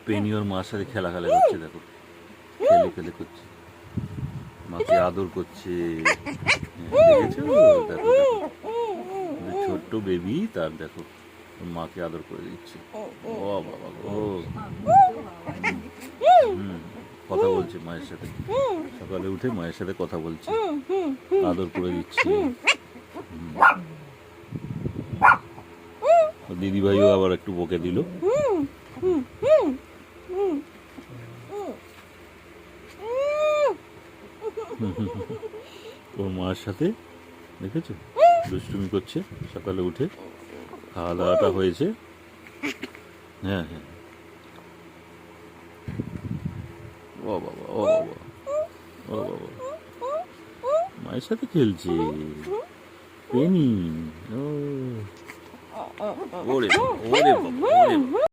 Penney ওর মার সাথে খেলা করছে, দেখো খেলে করছে, মাকে আদর করছে। দেখেছো? দেখো ছোট্ট বেবি, তার দেখো ওর মাকে আদর করে দিচ্ছে। ও বাবা ও কথা বলছে মায়ের সাথে, সকালে উঠে মায়ের সাথে কথা বলছে, আদর করে দিচ্ছে। দিদি ভাইও আবার একটু বকে দিল। ওর মায়ের সাথে দেখেছো দুষ্টুমি করছে, সকালে উঠে খাওয়া দাওয়াটা হয়েছে। হ্যাঁ হ্যাঁ, ও বাবা ও বাবা ও বাবা, মায়ের সাথে খেলছে পেনি। ও ওরে বাবা, ওরে বাবা, ওরে বাবা।